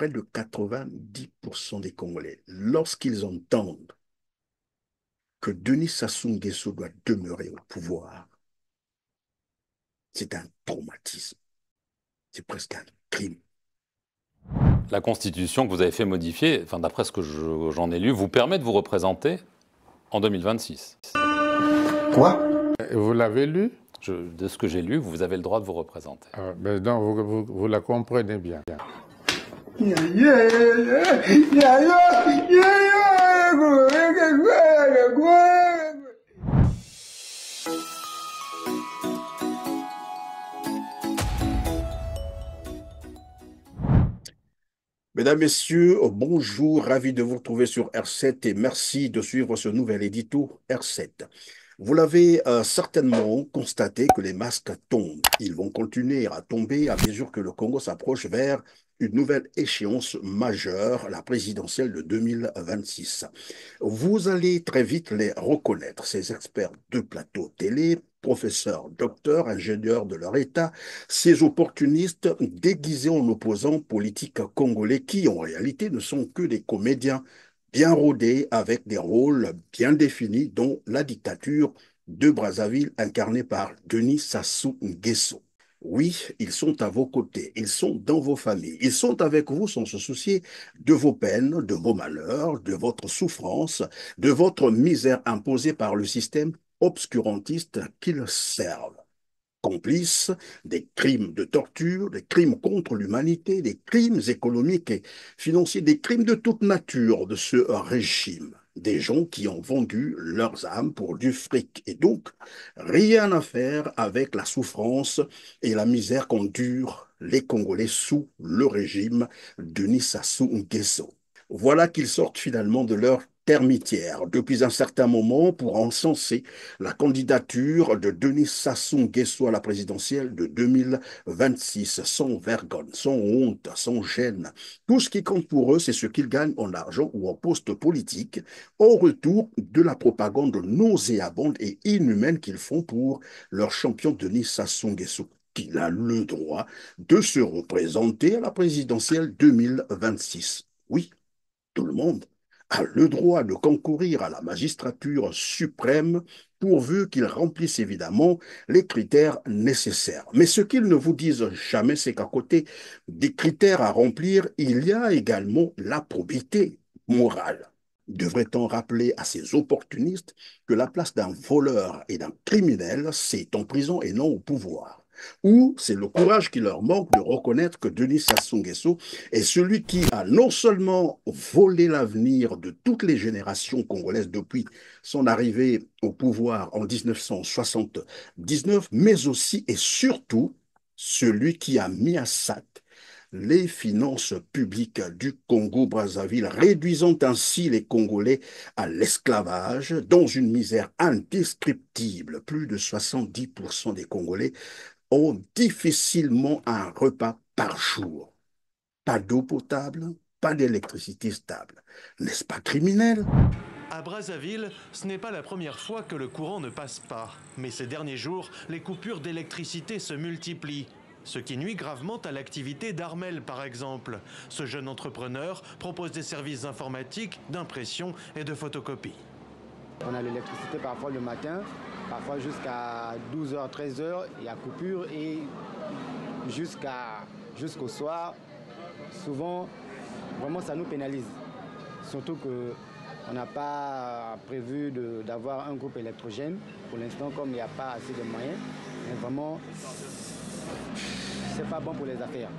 près de 90% des Congolais, lorsqu'ils entendent que Denis Sassou Nguesso doit demeurer au pouvoir, c'est un traumatisme, c'est presque un crime. La Constitution que vous avez fait modifier, enfin, d'après ce que j'en ai lu, vous permet de vous représenter en 2026. Quoi? Vous l'avez lu? De ce que j'ai lu, vous avez le droit de vous représenter. Ben donc vous la comprenez bien. Mesdames, Messieurs, bonjour, ravi de vous retrouver sur R7 et merci de suivre ce nouvel édito R7. Vous l'avez certainement constaté que les masques tombent. Ils vont continuer à tomber à mesure que le Congo s'approche vers une nouvelle échéance majeure, la présidentielle de 2026. Vous allez très vite les reconnaître, ces experts de plateau télé, professeurs, docteurs, ingénieurs de leur État, ces opportunistes déguisés en opposants politiques congolais qui, en réalité, ne sont que des comédiens bien rodés avec des rôles bien définis, dont la dictature de Brazzaville incarnée par Denis Sassou Nguesso. Oui, ils sont à vos côtés, ils sont dans vos familles, ils sont avec vous sans se soucier de vos peines, de vos malheurs, de votre souffrance, de votre misère imposée par le système obscurantiste qu'ils servent, complices des crimes de torture, des crimes contre l'humanité, des crimes économiques et financiers, des crimes de toute nature de ce régime. Des gens qui ont vendu leurs âmes pour du fric. Et donc, rien à faire avec la souffrance et la misère qu'endurent les Congolais sous le régime de Denis Sassou Nguesso. Voilà qu'ils sortent finalement de leur termitière depuis un certain moment pour encenser la candidature de Denis Sassou Nguesso à la présidentielle de 2026, sans vergogne, sans honte, sans gêne. Tout ce qui compte pour eux, c'est ce qu'ils gagnent en argent ou en poste politique, au retour de la propagande nauséabonde et inhumaine qu'ils font pour leur champion Denis Sassou Nguesso, qu'il a le droit de se représenter à la présidentielle 2026. Oui, tout le monde a le droit de concourir à la magistrature suprême pourvu qu'il remplisse évidemment les critères nécessaires. Mais ce qu'ils ne vous disent jamais, c'est qu'à côté des critères à remplir, il y a également la probité morale. Devrait-on rappeler à ces opportunistes que la place d'un voleur et d'un criminel, c'est en prison et non au pouvoir? Ou c'est le courage qui leur manque de reconnaître que Denis Sassou Nguesso est celui qui a non seulement volé l'avenir de toutes les générations congolaises depuis son arrivée au pouvoir en 1979, mais aussi et surtout celui qui a mis à sac les finances publiques du Congo-Brazzaville, réduisant ainsi les Congolais à l'esclavage dans une misère indescriptible. Plus de 70% des Congolais ont difficilement un repas par jour. Pas d'eau potable, pas d'électricité stable. N'est-ce pas criminel? À Brazzaville, ce n'est pas la première fois que le courant ne passe pas. Mais ces derniers jours, les coupures d'électricité se multiplient. Ce qui nuit gravement à l'activité d'Armel, par exemple. Ce jeune entrepreneur propose des services informatiques, d'impression et de photocopie. On a l'électricité parfois le matin, parfois jusqu'à 12h, 13h, il y a coupure et jusqu'au soir, souvent, vraiment ça nous pénalise. Surtout qu'on n'a pas prévu d'avoir un groupe électrogène. Pour l'instant, comme il n'y a pas assez de moyens, mais vraiment, c'est pas bon pour les affaires.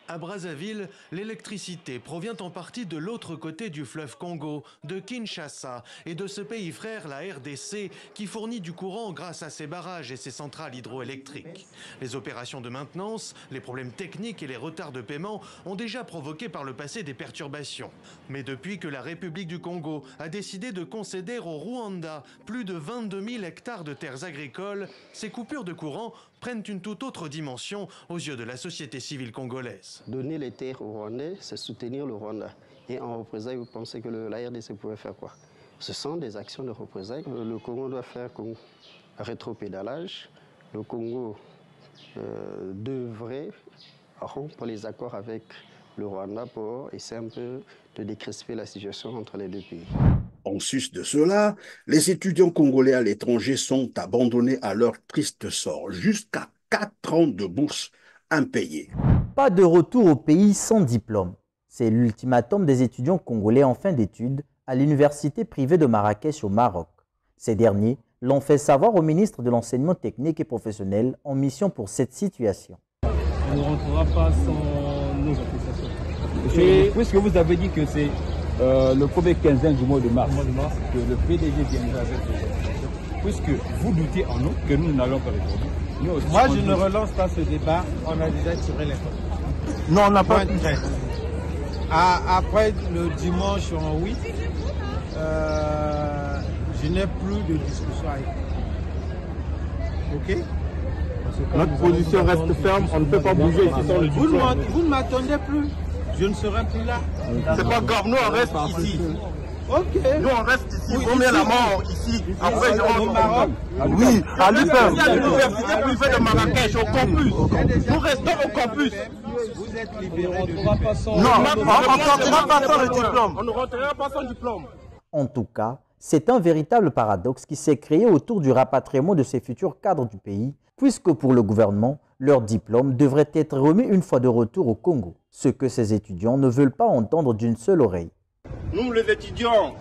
À Brazzaville, l'électricité provient en partie de l'autre côté du fleuve Congo, de Kinshasa, et de ce pays frère, la RDC, qui fournit du courant grâce à ses barrages et ses centrales hydroélectriques. Les opérations de maintenance, les problèmes techniques et les retards de paiement ont déjà provoqué par le passé des perturbations. Mais depuis que la République du Congo a décidé de concéder au Rwanda plus de 22 000 hectares de terres agricoles, ces coupures de courant prennent une toute autre dimension aux yeux de la société civile congolaise. Donner les terres aux Rwandais, c'est soutenir le Rwanda. Et en représailles, vous pensez que la RDC pouvait faire quoi? Ce sont des actions de représailles. Le Congo doit faire comme rétropédalage. Le Congo devrait rompre les accords avec le Rwanda pour essayer un peu de décrisper la situation entre les deux pays. En sus de cela, les étudiants congolais à l'étranger sont abandonnés à leur triste sort, jusqu'à 4 ans de bourse impayée. Pas de retour au pays sans diplôme. C'est l'ultimatum des étudiants congolais en fin d'études à l'université privée de Marrakech au Maroc. Ces derniers l'ont fait savoir au ministre de l'Enseignement technique et professionnel en mission pour cette situation. On ne rentrera pas sans nos appréciations. Puisque vous avez dit que c'est le premier quinzaine du mois de mars que le PDG viendra avec les appréciations, puisque vous doutez en nous que nous n'allons pas répondre. Moi, je ne relance pas ce débat. On a déjà tiré les comptes. Non, on n'a pas. Après le dimanche en 8, je n'ai plus de discussion avec vous. Ok? Notre position reste ferme, on ne peut pas bouger ici sans le diplôme. Vous ne m'attendez plus. Je ne serai plus là. C'est pas grave, nous on reste ici. Ok. Nous on reste ici. On met la mort ici. Après, au Maroc. Oui, à l'UPEM, à l'université privée de Marrakech, au campus. Nous restons au campus. Vous êtes libérés de Non, on ne rentrera pas sans le diplôme. On ne rentrera pas sans diplôme. En tout cas, c'est un véritable paradoxe qui s'est créé autour du rapatriement de ces futurs cadres du pays, puisque pour le gouvernement, leur diplôme devrait être remis une fois de retour au Congo, ce que ces étudiants ne veulent pas entendre d'une seule oreille. Nous, les étudiants,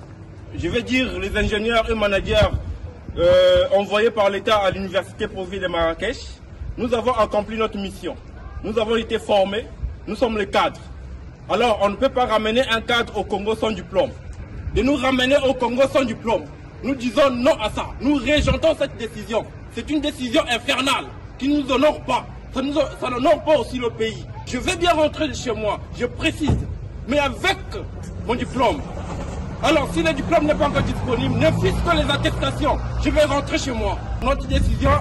je vais dire les ingénieurs et managers envoyés par l'État à l'université privée de Marrakech, nous avons accompli notre mission. Nous avons été formés, nous sommes les cadres. Alors, on ne peut pas ramener un cadre au Congo sans diplôme. De nous ramener au Congo sans diplôme, nous disons non à ça. Nous rejetons cette décision. C'est une décision infernale qui ne nous honore pas. Ça n'honore pas aussi le pays. Je vais bien rentrer chez moi, je précise, mais avec mon diplôme. Alors, si le diplôme n'est pas encore disponible, ne fût-ce que les attestations, je vais rentrer chez moi. Notre décision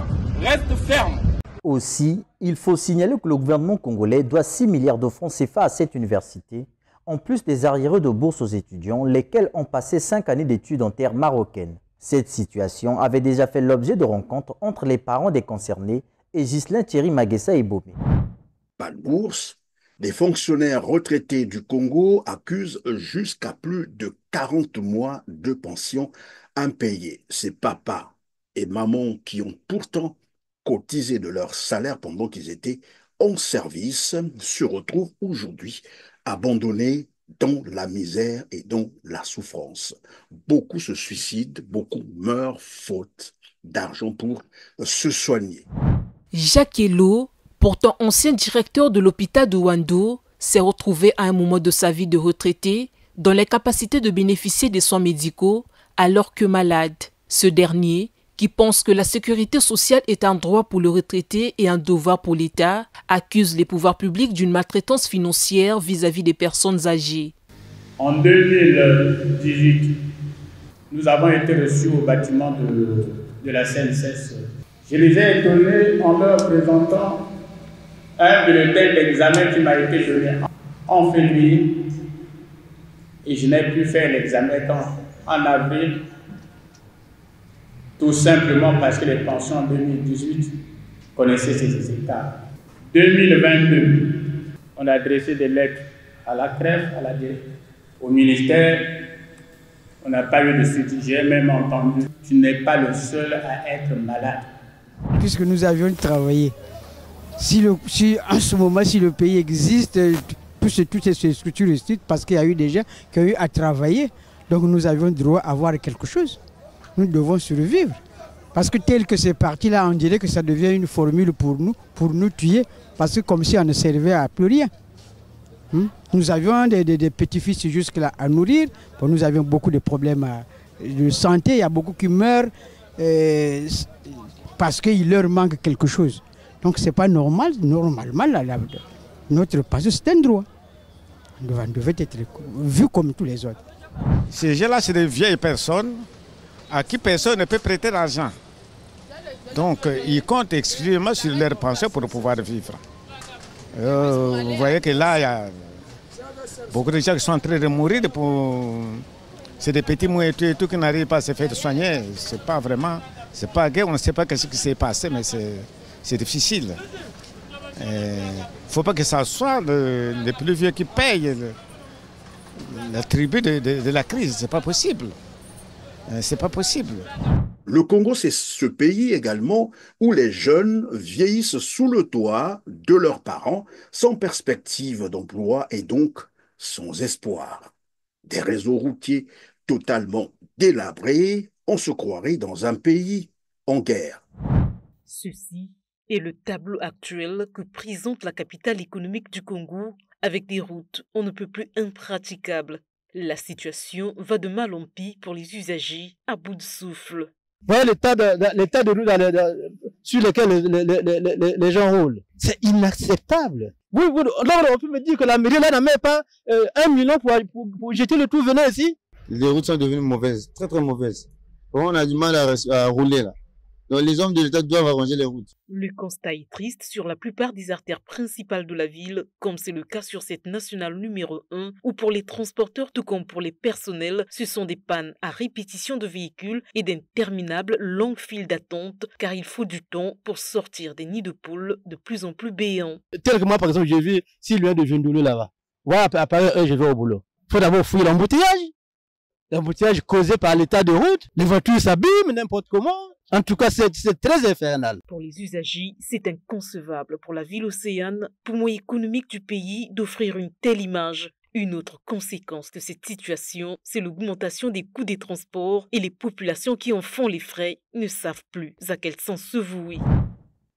reste ferme. Aussi, il faut signaler que le gouvernement congolais doit 6 milliards de francs CFA à cette université, en plus des arriérés de bourse aux étudiants, lesquels ont passé 5 années d'études en terre marocaine. Cette situation avait déjà fait l'objet de rencontres entre les parents des concernés et Ghislain Thierry Maguessa et Bomé. Pas de bourse, des fonctionnaires retraités du Congo accusent jusqu'à plus de 40 mois de pension impayée. Ces papas et mamans qui ont pourtant cotisé de leur salaire pendant qu'ils étaient en service se retrouvent aujourd'hui abandonnés dans la misère et dans la souffrance. Beaucoup se suicident, beaucoup meurent faute d'argent pour se soigner. Jacques Hello, pourtant ancien directeur de l'hôpital de Wando, s'est retrouvé à un moment de sa vie de retraité dans l'incapacité de bénéficier des soins médicaux alors que malade. Ce dernier, qui pense que la sécurité sociale est un droit pour le retraité et un devoir pour l'État, accuse les pouvoirs publics d'une maltraitance financière vis-à-vis des personnes âgées. En 2018, nous avons été reçus au bâtiment de la CNSS. Je les ai étonnés en leur présentant un bulletin d'examen qui m'a été donné en février et je n'ai pu faire l'examen en avril. Tout simplement parce que les pensions en 2018 connaissaient ces écarts. 2022, on a adressé des lettres à la CREF, au ministère. On n'a pas eu de suite. J'ai même entendu, tu n'es pas le seul à être malade. Puisque nous avions travaillé, si en ce moment, si le pays existe, toutes ces structures existent parce qu'il y a eu des gens qui ont eu à travailler. Donc nous avions droit à avoir quelque chose. Nous devons survivre. Parce que tel que c'est parti là, on dirait que ça devient une formule pour nous tuer, parce que comme si on ne servait à plus rien. Nous avions des petits-fils jusque-là à nourrir, nous avions beaucoup de problèmes de santé, il y a beaucoup qui meurent parce qu'il leur manque quelque chose. Donc c'est pas normal, normalement, notre passé c'est un droit. On devait être vu comme tous les autres. Ces gens-là, c'est des vieilles personnes à qui personne ne peut prêter l'argent. Donc, ils comptent exclusivement sur leurs pensées pour pouvoir vivre. Vous voyez que là, il y a beaucoup de gens qui sont en train de mourir. C'est des petits mouettés et tout qui n'arrivent pas à se faire soigner. C'est pas vraiment, c'est pas gai, on ne sait pas ce qui s'est passé, mais c'est difficile. Il ne faut pas que ça soit les plus vieux qui payent la tribu de la crise. Ce n'est pas possible. C'est pas possible. Le Congo, c'est ce pays également où les jeunes vieillissent sous le toit de leurs parents, sans perspective d'emploi et donc sans espoir. Des réseaux routiers totalement délabrés, on se croirait dans un pays en guerre. Ceci est le tableau actuel que présente la capitale économique du Congo, avec des routes on ne peut plus impraticables. La situation va de mal en pis pour les usagers à bout de souffle. Voyez l'état de route sur lequel les gens roulent. C'est inacceptable. Oui, alors on peut me dire que la mairie là n'a même pas 1 million pour jeter le tout venant ici. Les routes sont devenues mauvaises, très très mauvaises. On a du mal à rouler là. Donc les hommes de l'État doivent arranger les routes. Le constat est triste sur la plupart des artères principales de la ville, comme c'est le cas sur cette nationale numéro 1, où pour les transporteurs tout comme pour les personnels, ce sont des pannes à répétition de véhicules et d'interminables longues files d'attente, car il faut du temps pour sortir des nids de poules de plus en plus béants. Tel que moi par exemple, j'ai vu s'il y a de Gendoulou là-bas. Voilà, à Paris, je vais au boulot. Il faut d'abord fouiller l'embouteillage. L'embouteillage causé par l'état de route. Les voitures s'abîment n'importe comment. En tout cas, c'est très infernal. Pour les usagers, c'est inconcevable pour la ville océane, poumon économique du pays, d'offrir une telle image. Une autre conséquence de cette situation, c'est l'augmentation des coûts des transports et les populations qui en font les frais ne savent plus à quel sens se vouer.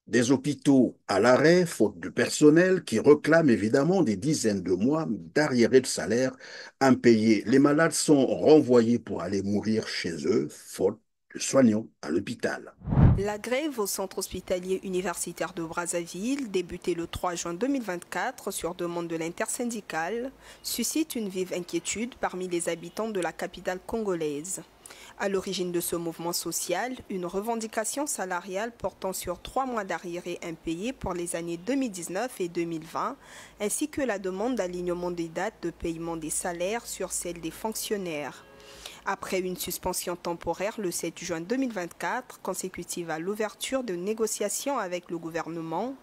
Des hôpitaux à l'arrêt, faute de personnel, qui réclament évidemment des dizaines de mois d'arriérés de salaire impayés. Les malades sont renvoyés pour aller mourir chez eux, faute de soignants à l'hôpital. La grève au centre hospitalier universitaire de Brazzaville, débutée le 3 juin 2024 sur demande de l'intersyndicale, suscite une vive inquiétude parmi les habitants de la capitale congolaise. À l'origine de ce mouvement social, une revendication salariale portant sur 3 mois d'arriérés impayés pour les années 2019 et 2020, ainsi que la demande d'alignement des dates de paiement des salaires sur celles des fonctionnaires. Après une suspension temporaire le 7 juin 2024, consécutive à l'ouverture de négociations avec le gouvernement,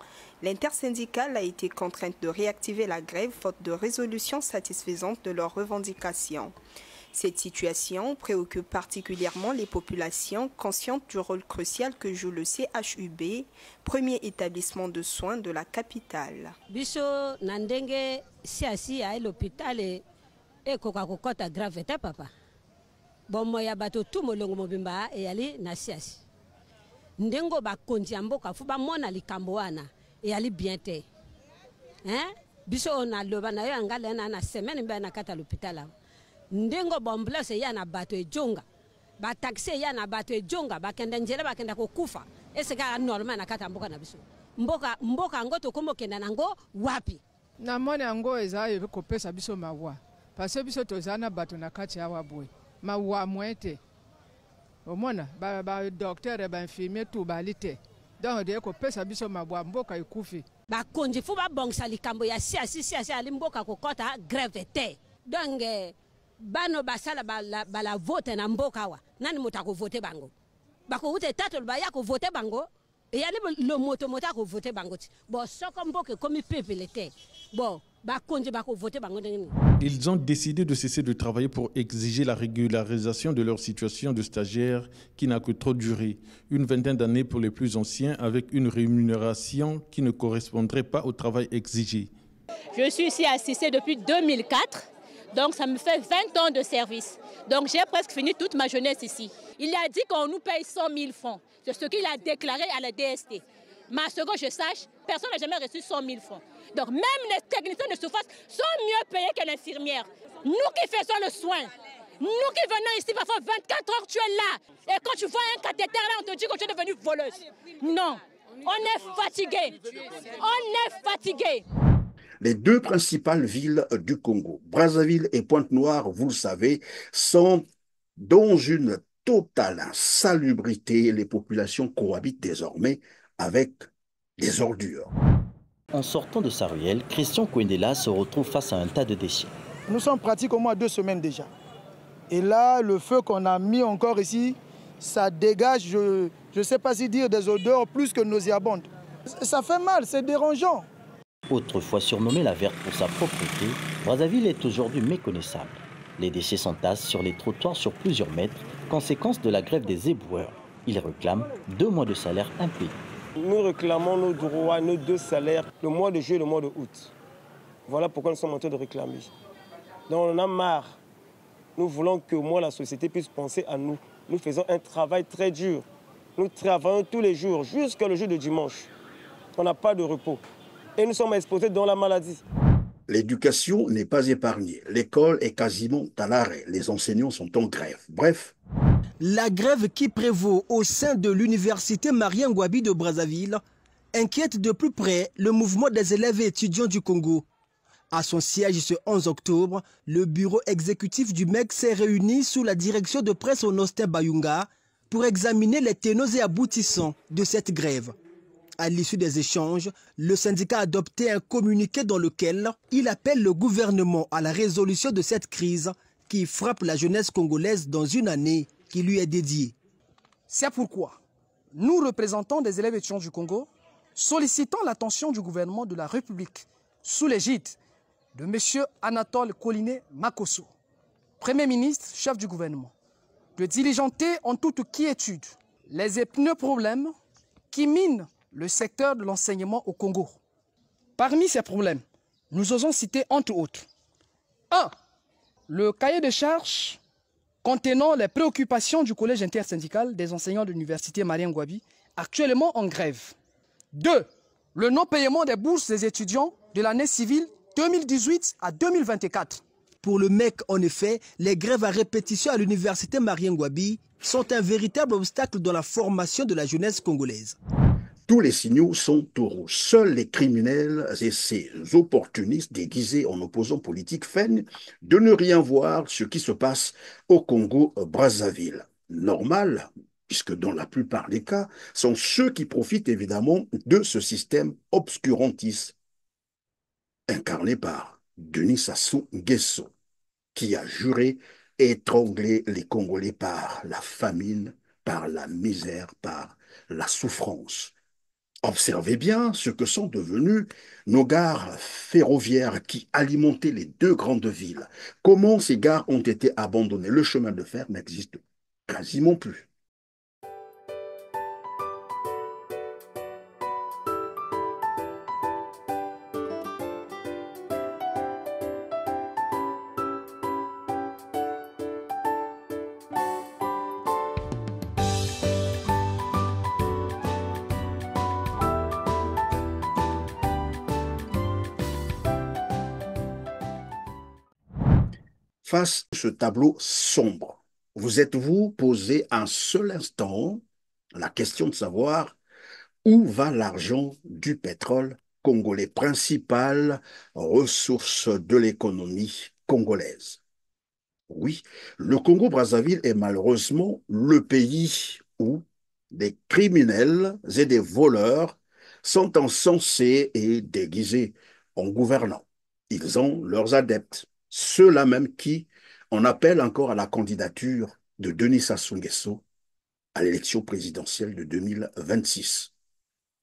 l'intersyndicale a été contrainte de réactiver la grève faute de résolution satisfaisante de leurs revendications. Cette situation préoccupe particulièrement les populations conscientes du rôle crucial que joue le CHUB, premier établissement de soins de la capitale. Biso nandenge siasi à l'hôpital et kokakokota grave papa. Bon moya bato tout molongo mobimba e ali na siasi. Ndengo ba konzi mboka fu ba mona likambo wana e ali bien te. Hein? Biso na loba na yo ngale na semaine mba na kata l'hôpital. Ndengo bomblase ya na bato ejonga. Ba taxi ya na bato ejonga ba kenda njela ba kenda kokufa. Ese ka normal na kata mboka na biso. Mboka ngo to komo kenda nango wapi? Na mona ngo ezaye ko pesa biso mawa. Parce biso tozana bato na kati ya wabwe. Mawa mwete. Omona ba docteur ba infirmier tout balite. Donc de ko pesa biso mawa mboka ikufi. Ba konji fu ba bongsa likambo ya siasi ali mboka kokota grève te. Donc bano basala bala vote na mboka wa nani mutako vote bango bako ute tato ba ya ko vote bango e yali le moto ko vote bango bon soko mboka comme peuple était bon ba konje bako vote bango ndeni. Ils ont décidé de cesser de travailler pour exiger la régularisation de leur situation de stagiaires qui n'a que trop duré, une vingtaine d'années pour les plus anciens avec une rémunération qui ne correspondrait pas au travail exigé. Je suis ici assistée depuis 2004. Donc ça me fait 20 ans de service. Donc j'ai presque fini toute ma jeunesse ici. Il a dit qu'on nous paye 100 000 francs. C'est ce qu'il a déclaré à la DST. Mais à ce que je sache, personne n'a jamais reçu 100 000 francs. Donc même les techniciens de surface sont mieux payés que l'infirmière. Nous qui faisons le soin, nous qui venons ici parfois 24 heures, tu es là. Et quand tu vois un cathéter là, on te dit que tu es devenue voleuse. Non, on est fatigué. On est fatigué. Les deux principales villes du Congo, Brazzaville et Pointe-Noire, vous le savez, sont dans une totale insalubrité. Les populations cohabitent désormais avec des ordures. En sortant de sa ruelle, Christian Kouendela se retrouve face à un tas de déchets. Nous sommes pratiques au moins 2 semaines déjà. Et là, le feu qu'on a mis encore ici, ça dégage, je ne sais pas si dire des odeurs plus que nauséabondes. Ça fait mal, c'est dérangeant. Autrefois surnommée la verte pour sa propreté, Brazzaville est aujourd'hui méconnaissable. Les déchets s'entassent sur les trottoirs sur plusieurs mètres, conséquence de la grève des éboueurs. Ils réclament 2 mois de salaire impayés. Nous réclamons nos droits, nos 2 salaires, le mois de juillet et le mois de août. Voilà pourquoi nous sommes en train de réclamer. Donc on en a marre. Nous voulons que moi, la société puisse penser à nous. Nous faisons un travail très dur. Nous travaillons tous les jours, jusqu'à le jour de dimanche. On n'a pas de repos. Et nous sommes exposés dans la maladie. L'éducation n'est pas épargnée. L'école est quasiment à l'arrêt. Les enseignants sont en grève. Bref. La grève qui prévaut au sein de l'université Marien Ngouabi de Brazzaville inquiète de plus près le mouvement des élèves et étudiants du Congo. À son siège ce 11 octobre, le bureau exécutif du MEC s'est réuni sous la direction de presse Onostin Bayunga pour examiner les tenants et aboutissants de cette grève. À l'issue des échanges, le syndicat a adopté un communiqué dans lequel il appelle le gouvernement à la résolution de cette crise qui frappe la jeunesse congolaise dans une année qui lui est dédiée. C'est pourquoi nous, représentants des élèves étudiants du Congo, sollicitons l'attention du gouvernement de la République sous l'égide de M. Anatole Koliné Makosso, Premier ministre, chef du gouvernement, de diligenter en toute quiétude les épineux problèmes qui minent le secteur de l'enseignement au Congo. Parmi ces problèmes, nous osons citer entre autres 1. Le cahier de charges contenant les préoccupations du collège intersyndical des enseignants de l'université Marien Ngouabi, actuellement en grève. 2. Le non-paiement des bourses des étudiants de l'année civile 2018 à 2024. Pour le MEC, en effet, les grèves à répétition à l'université Marien Ngouabi sont un véritable obstacle dans la formation de la jeunesse congolaise. Tous les signaux sont au rouge. Seuls les criminels et ces opportunistes déguisés en opposants politiques feignent de ne rien voir ce qui se passe au Congo-Brazzaville. Normal, puisque dans la plupart des cas, sont ceux qui profitent évidemment de ce système obscurantiste, incarné par Denis Sassou Nguesso, qui a juré étrangler les Congolais par la famine, par la misère, par la souffrance. Observez bien ce que sont devenus nos gares ferroviaires qui alimentaient les 2 grandes villes. Comment ces gares ont été abandonnées. Le chemin de fer n'existe quasiment plus. Face à ce tableau sombre, vous êtes-vous posé un seul instant la question de savoir où va l'argent du pétrole congolais, principale ressource de l'économie congolaise? Oui, le Congo-Brazzaville est malheureusement le pays où des criminels et des voleurs sont encensés et déguisés en gouvernants. Ils ont leurs adeptes. Ceux-là même qui en appellent encore à la candidature de Denis Sassou Nguesso à l'élection présidentielle de 2026.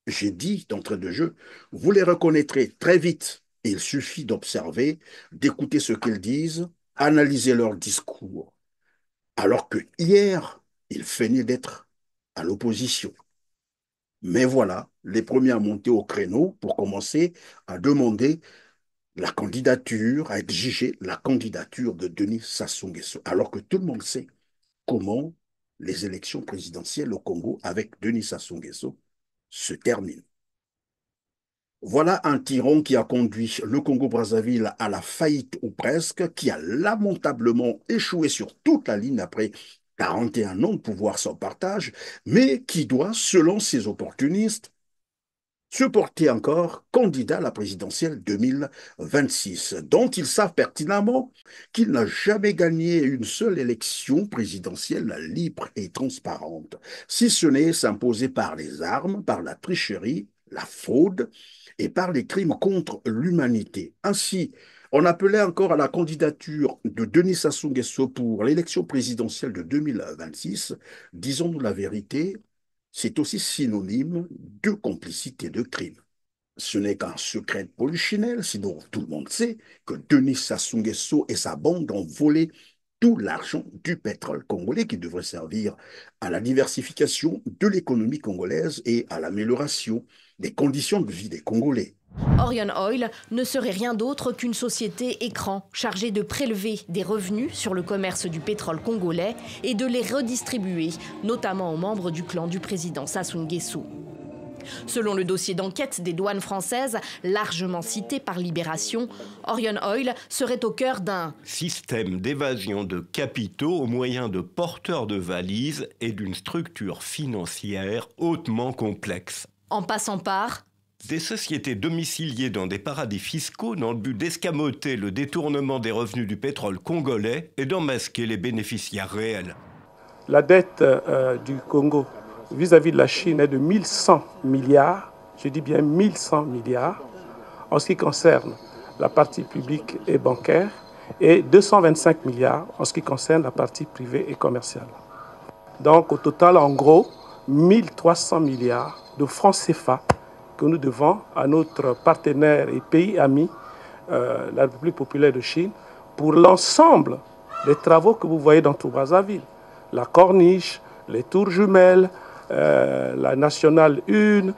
J'ai dit d'entrée de jeu, vous les reconnaîtrez très vite. Il suffit d'observer, d'écouter ce qu'ils disent, analyser leur discours. Alors que hier, ils feignaient d'être à l'opposition. Mais voilà, les premiers à monter au créneau pour commencer à demander la candidature, à exiger la candidature de Denis Sassou Nguesso, alors que tout le monde sait comment les élections présidentielles au Congo avec Denis Sassou Nguesso se terminent. Voilà un tyran qui a conduit le Congo-Brazzaville à la faillite ou presque, qui a lamentablement échoué sur toute la ligne après 41 ans de pouvoir sans partage, mais qui doit, selon ces opportunistes, se porter encore candidat à la présidentielle 2026, dont ils savent pertinemment qu'il n'a jamais gagné une seule élection présidentielle libre et transparente, si ce n'est s'imposer par les armes, par la tricherie, la fraude et par les crimes contre l'humanité. Ainsi, on appelait encore à la candidature de Denis Sassou Nguesso pour l'élection présidentielle de 2026. Disons-nous la vérité, c'est aussi synonyme de complicité de crime. Ce n'est qu'un secret de polichinelle, sinon tout le monde sait que Denis Sassou Nguesso et sa bande ont volé tout l'argent du pétrole congolais qui devrait servir à la diversification de l'économie congolaise et à l'amélioration des conditions de vie des Congolais. Orion Oil ne serait rien d'autre qu'une société écran chargée de prélever des revenus sur le commerce du pétrole congolais et de les redistribuer, notamment aux membres du clan du président Sassou Nguesso. Selon le dossier d'enquête des douanes françaises, largement cité par Libération, Orion Oil serait au cœur d'un système d'évasion de capitaux au moyen de porteurs de valises et d'une structure financière hautement complexe. En passant par des sociétés domiciliées dans des paradis fiscaux dans le but d'escamoter le détournement des revenus du pétrole congolais et d'en masquer les bénéficiaires réels. La dette du Congo vis-à-vis de la Chine est de 1100 milliards, je dis bien 1100 milliards, en ce qui concerne la partie publique et bancaire, et 225 milliards en ce qui concerne la partie privée et commerciale. Donc au total, en gros, 1300 milliards de francs CFA que nous devons à notre partenaire et pays ami, la République populaire de Chine, pour l'ensemble des travaux que vous voyez dans tout Brazzaville. La corniche, les tours jumelles, la nationale 1,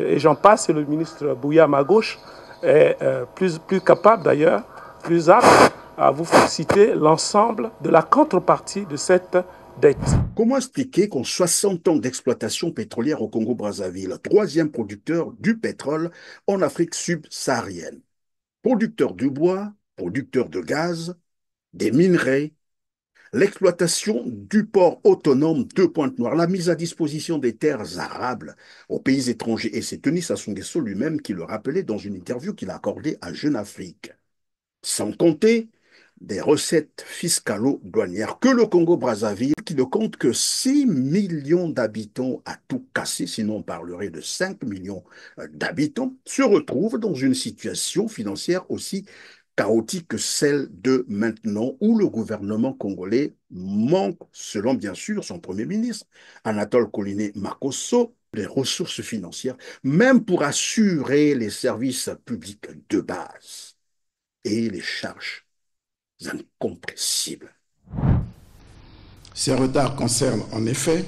et j'en passe, et le ministre Bouyam à gauche est plus capable d'ailleurs, plus apte à vous citer l'ensemble de la contrepartie de cette dette. Comment expliquer qu'en 60 ans d'exploitation pétrolière au Congo-Brazzaville, troisième producteur du pétrole en Afrique subsaharienne, producteur de bois, producteur de gaz, des minerais, l'exploitation du port autonome de Pointe-Noire, la mise à disposition des terres arables aux pays étrangers, et c'est Denis Sassou Nguesso lui-même qui le rappelait dans une interview qu'il a accordée à Jeune Afrique. Sans compter des recettes fiscalo-douanières que le Congo-Brazzaville, qui ne compte que 6 millions d'habitants à tout casser, sinon on parlerait de 5 millions d'habitants, se retrouve dans une situation financière aussi chaotique que celle de maintenant, où le gouvernement congolais manque, selon bien sûr son Premier ministre, Anatole Koliné Makosso, des ressources financières, même pour assurer les services publics de base et les charges incompressibles. Ces retards concernent en effet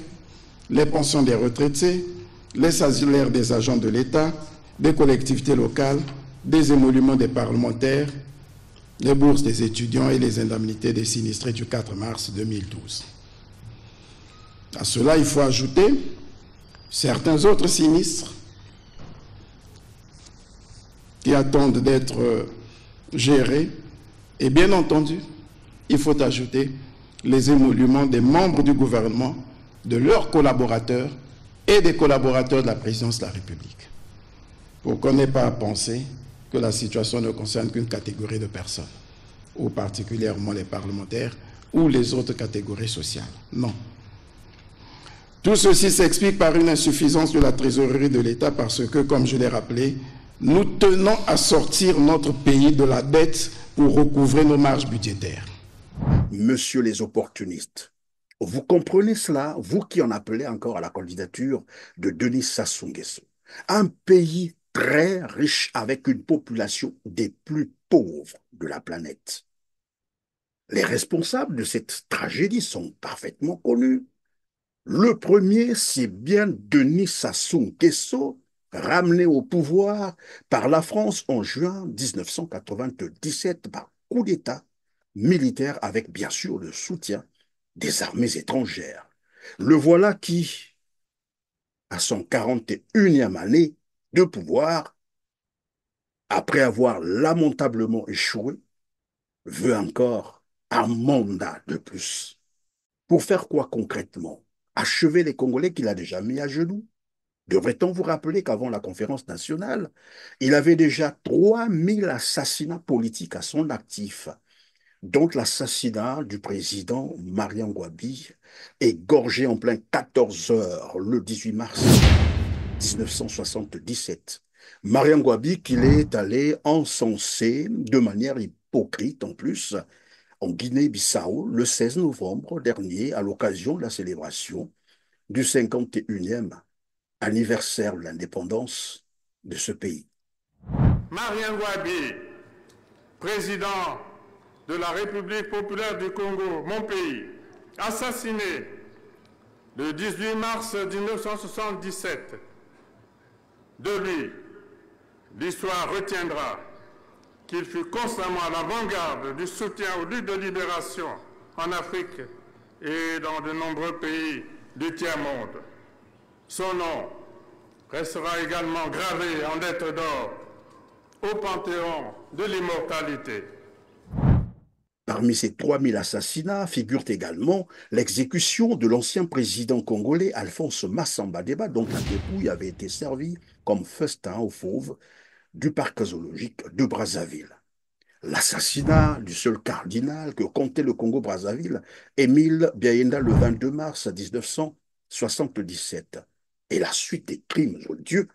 les pensions des retraités, les salaires des agents de l'État, des collectivités locales, des émoluments des parlementaires, les bourses des étudiants et les indemnités des sinistrés du 4 mars 2012. À cela, il faut ajouter certains autres sinistres qui attendent d'être gérés. Et bien entendu, il faut ajouter les émoluments des membres du gouvernement, de leurs collaborateurs et des collaborateurs de la présidence de la République. Pour qu'on n'ait pas à penser que la situation ne concerne qu'une catégorie de personnes, ou particulièrement les parlementaires ou les autres catégories sociales. Non. Tout ceci s'explique par une insuffisance de la trésorerie de l'État parce que, comme je l'ai rappelé, nous tenons à sortir notre pays de la dette pour recouvrer nos marges budgétaires. Monsieur les opportunistes, vous comprenez cela, vous qui en appelez encore à la candidature de Denis Sassou Nguesso. Un pays très riche avec une population des plus pauvres de la planète. Les responsables de cette tragédie sont parfaitement connus. Le premier, c'est bien Denis Sassou Nguesso, ramené au pouvoir par la France en juin 1997 par coup d'État militaire avec bien sûr le soutien des armées étrangères. Le voilà qui, à son 41e année de pouvoir, après avoir lamentablement échoué, veut encore un mandat de plus. Pour faire quoi concrètement? Achever les Congolais qu'il a déjà mis à genoux? Devrait-on vous rappeler qu'avant la conférence nationale, il avait déjà 3000 assassinats politiques à son actif, dont l'assassinat du président Marian Ngouabi, égorgé en plein 14 heures le 18 mars 1977. Marian Ngouabi qu'il est allé encenser de manière hypocrite en plus en Guinée-Bissau le 16 novembre dernier à l'occasion de la célébration du 51e anniversaire de l'indépendance de ce pays. Marien Ngouabi, président de la République populaire du Congo, mon pays, assassiné le 18 mars 1977. De lui, l'histoire retiendra qu'il fut constamment à l'avant-garde du soutien aux luttes de libération en Afrique et dans de nombreux pays du tiers-monde. Son nom restera également gravé en lettres d'or au panthéon de l'immortalité. Parmi ces 3000 assassinats figure également l'exécution de l'ancien président congolais Alphonse Massamba Deba, dont la dépouille avait été servie comme festin aux fauves du parc zoologique de Brazzaville. L'assassinat du seul cardinal que comptait le Congo-Brazzaville, Émile Biaenda, le 22 mars 1977. Et la suite des crimes odieux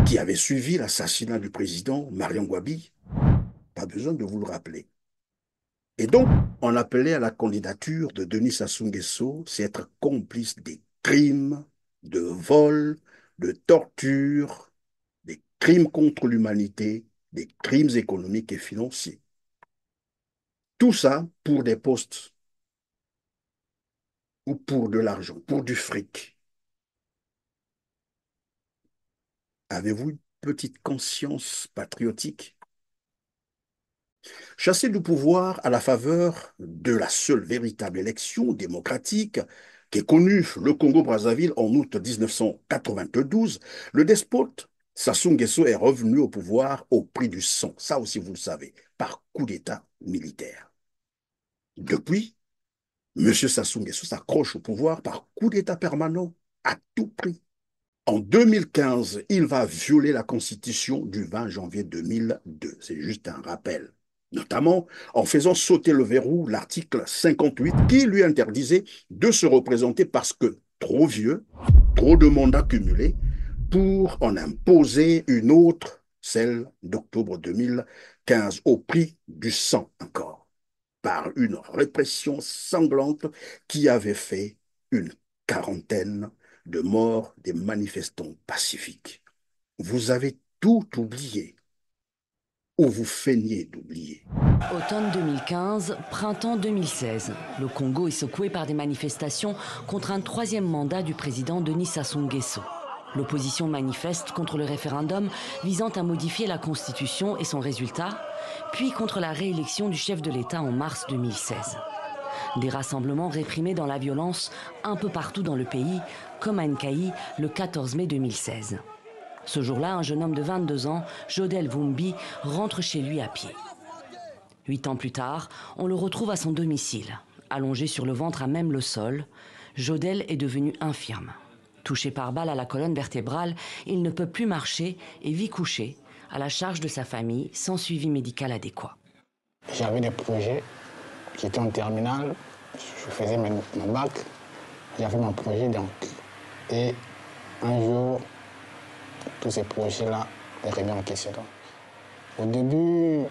qui avaient suivi l'assassinat du président Marien Ngouabi, pas besoin de vous le rappeler. Et donc, on appelait à la candidature de Denis Sassou Nguesso, c'est être complice des crimes, de vol, de torture, des crimes contre l'humanité, des crimes économiques et financiers. Tout ça pour des postes ou pour de l'argent, pour du fric. Avez-vous une petite conscience patriotique? Chassé du pouvoir à la faveur de la seule véritable élection démocratique qu'ait connue le Congo-Brazzaville en août 1992, le despote Sassou Nguesso est revenu au pouvoir au prix du sang, ça aussi vous le savez, par coup d'État militaire. Depuis, M. Sassou Nguesso s'accroche au pouvoir par coup d'État permanent à tout prix. En 2015, il va violer la Constitution du 20 janvier 2002, c'est juste un rappel. Notamment en faisant sauter le verrou, l'article 58, qui lui interdisait de se représenter parce que trop vieux, trop de mandats cumulés, pour en imposer une autre, celle d'octobre 2015, au prix du sang encore, par une répression sanglante qui avait fait une quarantaine de morts des manifestants pacifiques. Vous avez tout oublié. Ou vous feignez d'oublier. Automne 2015, printemps 2016. Le Congo est secoué par des manifestations contre un troisième mandat du président Denis Sassou Nguesso. L'opposition manifeste contre le référendum visant à modifier la Constitution et son résultat, puis contre la réélection du chef de l'État en mars 2016. Des rassemblements réprimés dans la violence un peu partout dans le pays, comme à Nkayi le 14 mai 2016. Ce jour-là, un jeune homme de 22 ans, Jodel Vumbi, rentre chez lui à pied. 8 ans plus tard, on le retrouve à son domicile. Allongé sur le ventre à même le sol, Jodel est devenu infirme. Touché par balle à la colonne vertébrale, il ne peut plus marcher et vit couché, à la charge de sa famille, sans suivi médical adéquat. J'avais des projets, j'étais en terminale, je faisais mon bac, j'avais mon projet donc. Et un jour, tous ces projets-là est remis en question. Au début,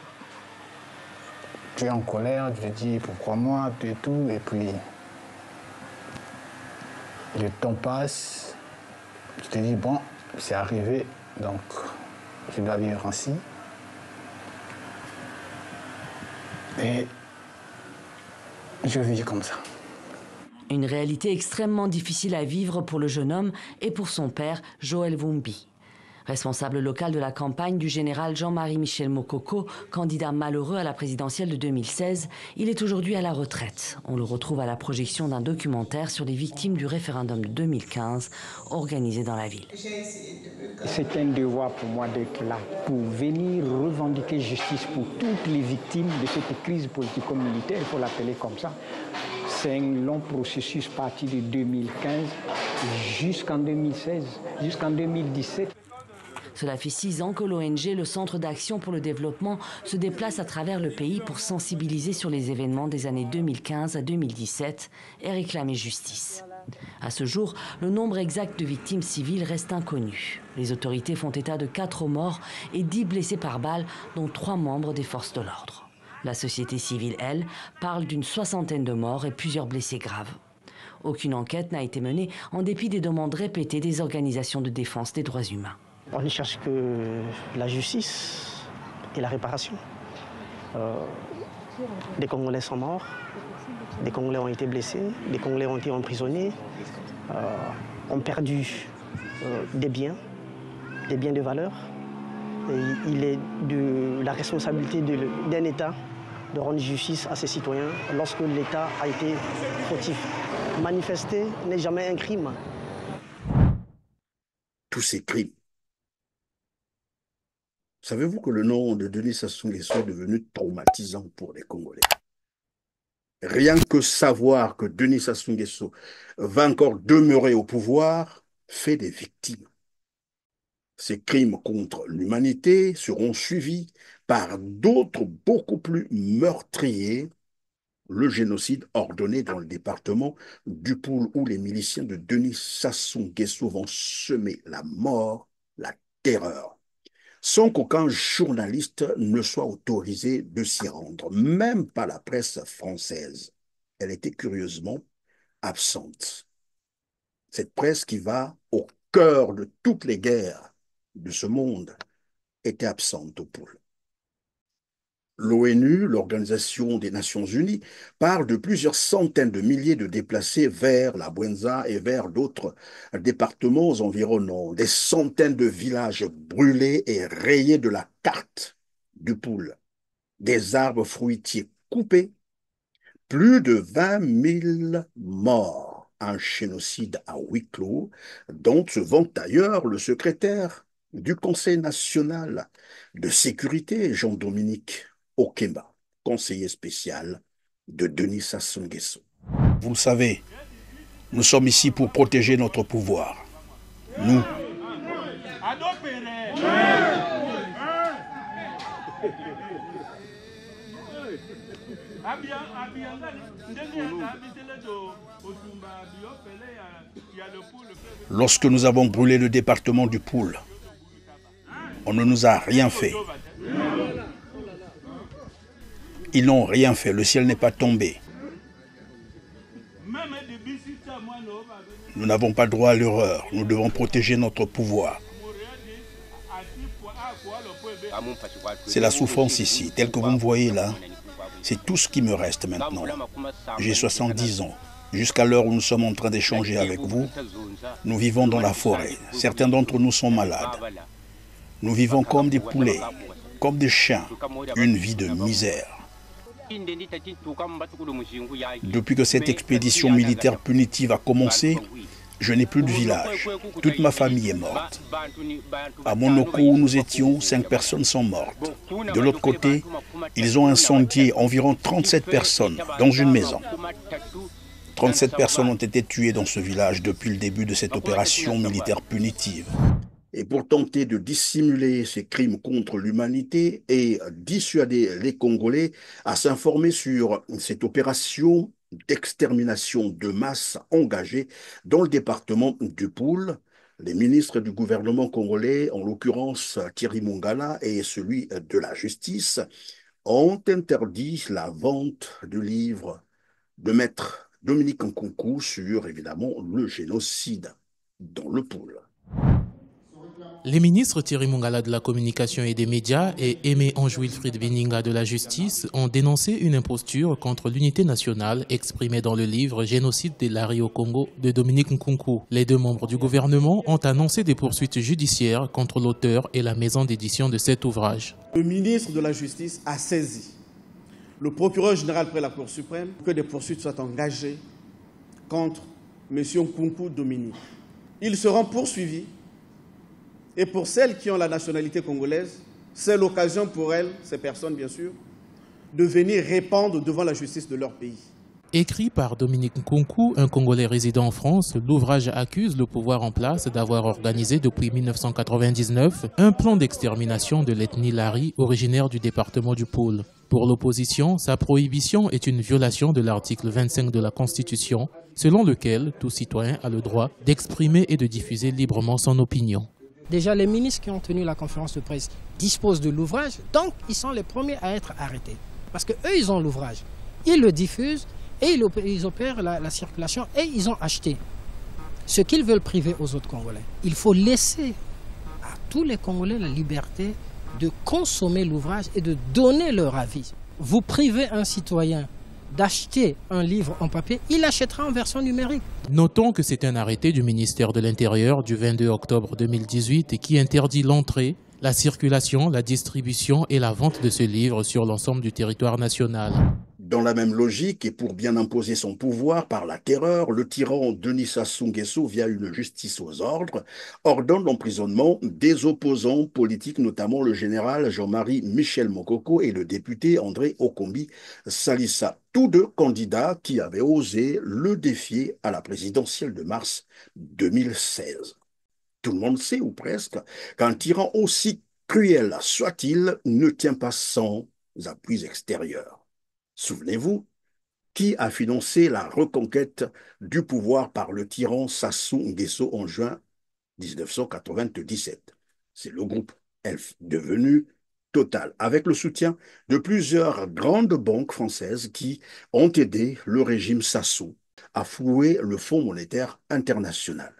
tu es en colère, tu te dis pourquoi moi, et tout, et puis le temps passe, tu te dis bon, c'est arrivé, donc je dois vivre ainsi. Et je vis comme ça. Une réalité extrêmement difficile à vivre pour le jeune homme et pour son père, Joël Vumbi. Responsable local de la campagne du général Jean-Marie Michel Mokoko, candidat malheureux à la présidentielle de 2016, il est aujourd'hui à la retraite. On le retrouve à la projection d'un documentaire sur les victimes du référendum de 2015 organisé dans la ville. C'est un devoir pour moi d'être là, pour venir revendiquer justice pour toutes les victimes de cette crise politico-militaire, il faut l'appeler comme ça. C'est un long processus parti de 2015 jusqu'en 2016, jusqu'en 2017. Cela fait 6 ans que l'ONG, le Centre d'action pour le développement, se déplace à travers le pays pour sensibiliser sur les événements des années 2015 à 2017 et réclamer justice. À ce jour, le nombre exact de victimes civiles reste inconnu. Les autorités font état de 4 morts et 10 blessés par balle, dont 3 membres des forces de l'ordre. La société civile, elle, parle d'une 60aine de morts et plusieurs blessés graves. Aucune enquête n'a été menée en dépit des demandes répétées des organisations de défense des droits humains. On ne cherche que la justice et la réparation. Des Congolais sont morts, des Congolais ont été blessés, des Congolais ont été emprisonnés, ont perdu des biens de valeur. Et il est de la responsabilité d'un État de rendre justice à ses citoyens lorsque l'État a été fautif. Manifester n'est jamais un crime. Tous ces crimes. Savez-vous que le nom de Denis Sassou Nguesso est devenu traumatisant pour les Congolais? Rien que savoir que Denis Sassou Nguesso va encore demeurer au pouvoir fait des victimes. Ces crimes contre l'humanité seront suivis par d'autres beaucoup plus meurtriers, le génocide ordonné dans le département du Poul où les miliciens de Denis Sassou Nguesso vont semer la mort, la terreur, sans qu'aucun journaliste ne soit autorisé de s'y rendre, même pas la presse française. Elle était curieusement absente. Cette presse qui va au cœur de toutes les guerres de ce monde était absente au Poul. L'ONU, l'Organisation des Nations Unies, parle de plusieurs centaines de milliers de déplacés vers la Bouenza et vers d'autres départements environnants, des centaines de villages brûlés et rayés de la carte du Poul, des arbres fruitiers coupés, plus de 20 000 morts, un génocide à huis clos, dont se vante d'ailleurs le secrétaire du Conseil national de sécurité, Jean-Dominique Okemba, conseiller spécial de Denis Sassou Nguesso. Vous le savez, nous sommes ici pour protéger notre pouvoir. Nous. Lorsque nous avons brûlé le département du Poul, on ne nous a rien fait. Ils n'ont rien fait, le ciel n'est pas tombé. Nous n'avons pas droit à l'erreur, nous devons protéger notre pouvoir. C'est la souffrance ici, telle que vous me voyez là. C'est tout ce qui me reste maintenant. J'ai 70 ans. Jusqu'à l'heure où nous sommes en train d'échanger avec vous, nous vivons dans la forêt. Certains d'entre nous sont malades. Nous vivons comme des poulets, comme des chiens, une vie de misère. Depuis que cette expédition militaire punitive a commencé, je n'ai plus de village. Toute ma famille est morte. À Monoko où nous étions, 5 personnes sont mortes. De l'autre côté, ils ont incendié environ 37 personnes dans une maison. 37 personnes ont été tuées dans ce village depuis le début de cette opération militaire punitive. Et pour tenter de dissimuler ces crimes contre l'humanité et dissuader les Congolais à s'informer sur cette opération d'extermination de masse engagée dans le département du Poul, les ministres du gouvernement congolais, en l'occurrence Thierry Mongala et celui de la justice, ont interdit la vente du livre de maître Dominique Nkunku sur, évidemment, le génocide dans le Poul. Les ministres Thierry Mongala de la communication et des médias et Aimé Ange-Wilfried Bininga de la justice ont dénoncé une imposture contre l'unité nationale exprimée dans le livre Génocide des Lari au Congo de Dominique Nkunku. Les 2 membres du gouvernement ont annoncé des poursuites judiciaires contre l'auteur et la maison d'édition de cet ouvrage. Le ministre de la Justice a saisi le procureur général près la Cour suprême que des poursuites soient engagées contre M. Nkunku Dominique. Ils seront poursuivis. Et pour celles qui ont la nationalité congolaise, c'est l'occasion pour elles, ces personnes bien sûr, de venir répondre devant la justice de leur pays. Écrit par Dominique Nkunku, un Congolais résident en France, l'ouvrage accuse le pouvoir en place d'avoir organisé depuis 1999 un plan d'extermination de l'ethnie Lari originaire du département du Poul. Pour l'opposition, sa prohibition est une violation de l'article 25 de la Constitution, selon lequel tout citoyen a le droit d'exprimer et de diffuser librement son opinion. Déjà, les ministres qui ont tenu la conférence de presse disposent de l'ouvrage, donc ils sont les premiers à être arrêtés. Parce qu'eux, ils ont l'ouvrage. Ils le diffusent Et ils opèrent la circulation et ils ont acheté ce qu'ils veulent priver aux autres Congolais. Il faut laisser à tous les Congolais la liberté de consommer l'ouvrage et de donner leur avis. Vous privez un citoyen d'acheter un livre en papier, il l'achètera en version numérique. Notons que c'est un arrêté du ministère de l'Intérieur du 22 octobre 2018 qui interdit l'entrée, la circulation, la distribution et la vente de ce livre sur l'ensemble du territoire national. Dans la même logique, et pour bien imposer son pouvoir par la terreur, le tyran Denis Sassou Nguesso, via une justice aux ordres, ordonne l'emprisonnement des opposants politiques, notamment le général Jean-Marie Michel Mokoko et le député André Okombi Salissa, tous deux candidats qui avaient osé le défier à la présidentielle de mars 2016. Tout le monde sait, ou presque, qu'un tyran aussi cruel soit-il ne tient pas sans appuis extérieurs. Souvenez-vous, qui a financé la reconquête du pouvoir par le tyran Sassou Nguesso en juin 1997? C'est le groupe ELF, devenu Total, avec le soutien de plusieurs grandes banques françaises qui ont aidé le régime Sassou à flouer le Fonds monétaire international.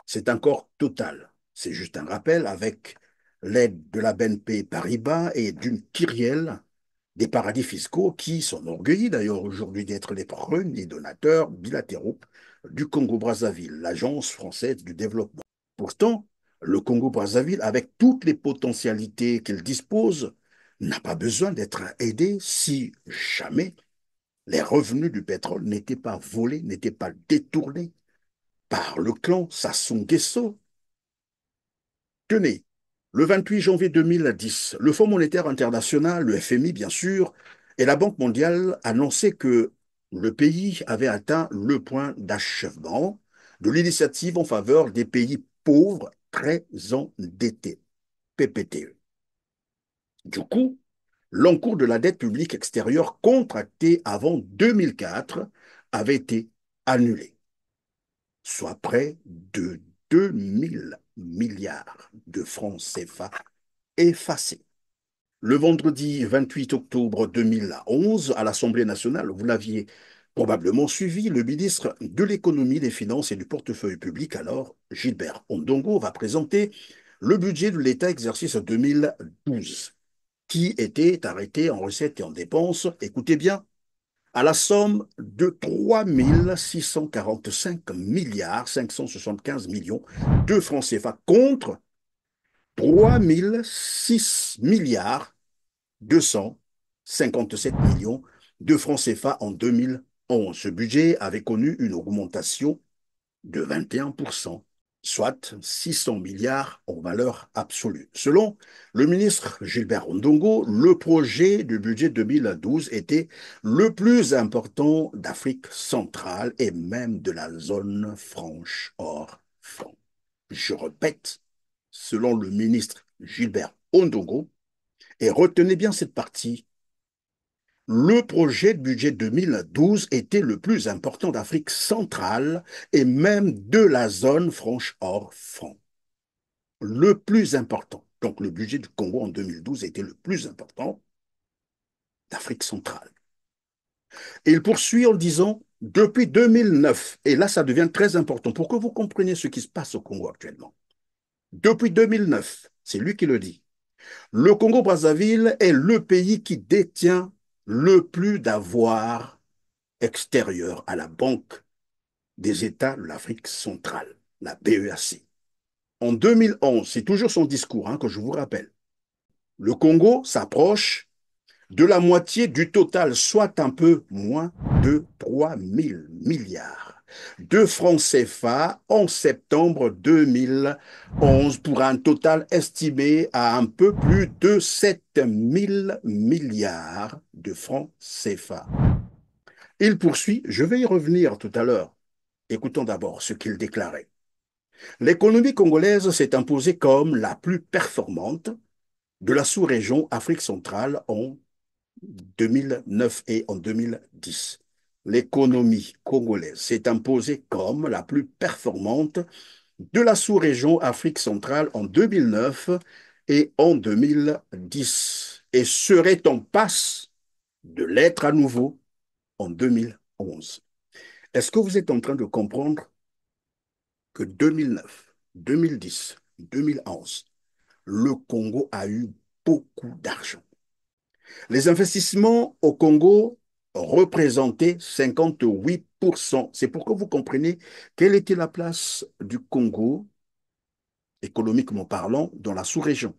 C'est encore Total, c'est juste un rappel, avec l'aide de la BNP Paribas et d'une kyrielle des paradis fiscaux qui s'enorgueillit d'ailleurs aujourd'hui d'être les premiers donateurs bilatéraux du Congo-Brazzaville, l'Agence française du développement. Pourtant, le Congo-Brazzaville, avec toutes les potentialités qu'il dispose, n'a pas besoin d'être aidé si jamais les revenus du pétrole n'étaient pas volés, n'étaient pas détournés par le clan Sassou Nguesso. Tenez, le 28 janvier 2010, le Fonds monétaire international, le FMI bien sûr, et la Banque mondiale annonçaient que le pays avait atteint le point d'achèvement de l'initiative en faveur des pays pauvres très endettés, PPTE. Du coup, l'encours de la dette publique extérieure contractée avant 2004 avait été annulé, soit près de 2000 milliards de francs CFA effacés. Le vendredi 28 octobre 2011, à l'Assemblée nationale, vous l'aviez probablement suivi, le ministre de l'Économie, des Finances et du Portefeuille public, alors Gilbert Ondongo, va présenter le budget de l'État exercice 2012, qui était arrêté en recettes et en dépenses, écoutez bien, à la somme de 3 645 milliards 575 millions de francs CFA contre 3 006 milliards 257 millions de francs CFA en 2011. Ce budget avait connu une augmentation de 21%, soit 600 milliards en valeur absolue. Selon le ministre Gilbert Ondongo, le projet du budget 2012 était le plus important d'Afrique centrale et même de la zone franche hors franc. Je répète, selon le ministre Gilbert Ondongo, et retenez bien cette partie, le projet de budget 2012 était le plus important d'Afrique centrale et même de la zone franche hors franc. Le plus important. Donc le budget du Congo en 2012 était le plus important d'Afrique centrale. Et il poursuit en disant, depuis 2009, et là ça devient très important pour que vous compreniez ce qui se passe au Congo actuellement. Depuis 2009, c'est lui qui le dit, le Congo-Brazzaville est le pays qui détient le plus d'avoirs extérieurs à la Banque des États de l'Afrique centrale, la BEAC. En 2011, c'est toujours son discours que je vous rappelle, le Congo s'approche de la moitié du total, soit un peu moins de 3 000 milliards de francs CFA en septembre 2011 pour un total estimé à un peu plus de 7 000 milliards de francs CFA. Il poursuit, je vais y revenir tout à l'heure. Écoutons d'abord ce qu'il déclarait. L'économie congolaise s'est imposée comme la plus performante de la sous-région Afrique centrale en 2009 et en 2010. L'économie congolaise s'est imposée comme la plus performante de la sous-région Afrique centrale en 2009 et en 2010 et serait en passe de l'être à nouveau en 2011. 2011. Est-ce que vous êtes en train de comprendre que 2009, 2010, 2011, le Congo a eu beaucoup d'argent? Les investissements au Congo représentaient 58%. C'est pour que vous compreniez quelle était la place du Congo, économiquement parlant, dans la sous-région.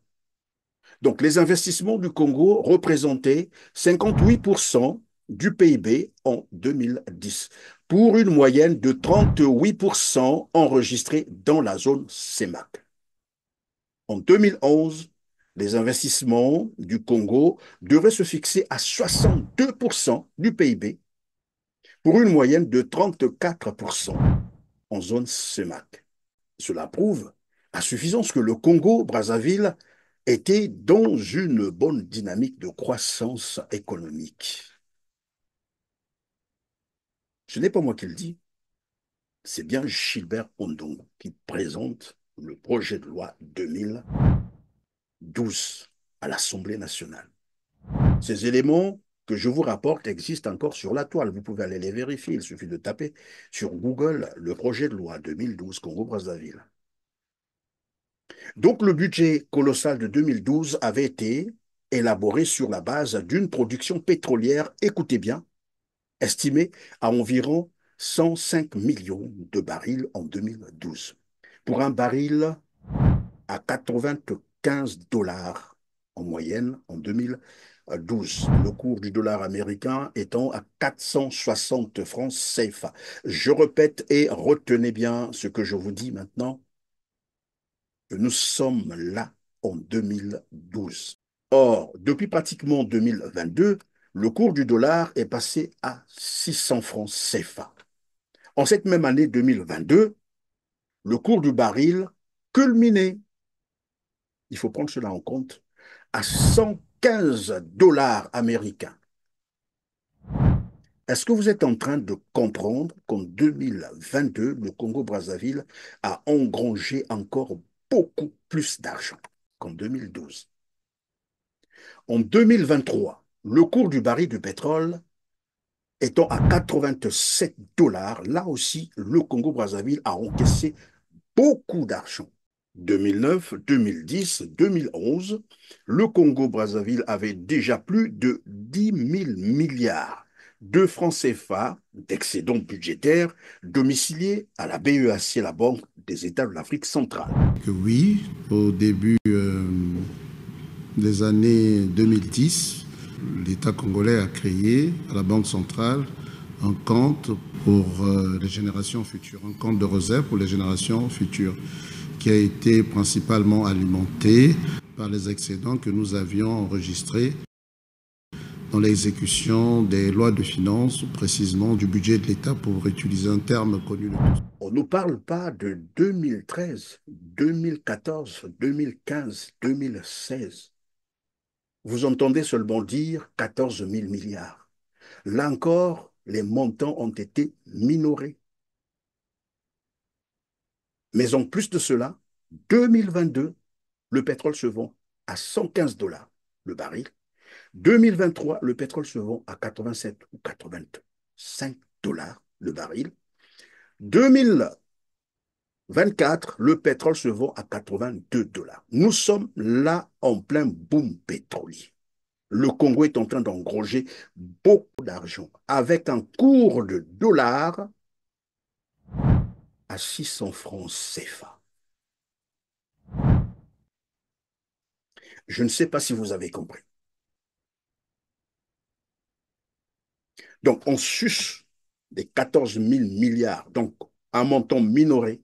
Donc, les investissements du Congo représentaient 58% du PIB en 2010, pour une moyenne de 38% enregistrée dans la zone CEMAC. En 2011, les investissements du Congo devraient se fixer à 62% du PIB, pour une moyenne de 34% en zone CEMAC. Cela prouve à suffisance que le Congo-Brazzaville était dans une bonne dynamique de croissance économique. Ce n'est pas moi qui le dis, c'est bien Gilbert Ondongo qui présente le projet de loi 2012 à l'Assemblée nationale. Ces éléments que je vous rapporte existent encore sur la toile. Vous pouvez aller les vérifier. Il suffit de taper sur Google le projet de loi 2012 Congo-Brazzaville. Donc, le budget colossal de 2012 avait été élaboré sur la base d'une production pétrolière, écoutez bien, estimée à environ 105 millions de barils en 2012, pour un baril à 95 $ en moyenne en 2012, le cours du dollar américain étant à 460 francs CFA. Je répète et retenez bien ce que je vous dis maintenant, que nous sommes là en 2012. Or, depuis pratiquement 2022, le cours du dollar est passé à 600 francs CFA. En cette même année 2022, le cours du baril culminait, il faut prendre cela en compte, à 115 $ américains. Est-ce que vous êtes en train de comprendre qu'en 2022, le Congo-Brazzaville a engrangé encore beaucoup plus d'argent qu'en 2012? En 2023, le cours du baril du pétrole étant à 87 $, là aussi, le Congo-Brazzaville a encaissé beaucoup d'argent. 2009, 2010, 2011, le Congo-Brazzaville avait déjà plus de 10 000 milliards de francs CFA d'excédent budgétaire domiciliés à la BEAC, la Banque des États de l'Afrique centrale. Oui, au début des années 2010, l'État congolais a créé à la Banque centrale un compte pour les générations futures, un compte de réserve pour les générations futures, qui a été principalement alimenté par les excédents que nous avions enregistrés dans l'exécution des lois de finances, précisément du budget de l'État, pour utiliser un terme connu de tous. On ne parle pas de 2013, 2014, 2015, 2016. Vous entendez seulement dire 14 000 milliards. Là encore, les montants ont été minorés. Mais en plus de cela, 2022, le pétrole se vend à 115 $ le baril. 2023, le pétrole se vend à 87 ou 85 $ le baril. 2024, le pétrole se vend à 82 $. Nous sommes là en plein boom pétrolier. Le Congo est en train d'engranger beaucoup d'argent avec un cours de dollar à 600 francs CFA. Je ne sais pas si vous avez compris. Donc, on suce des 14 000 milliards, donc un montant minoré.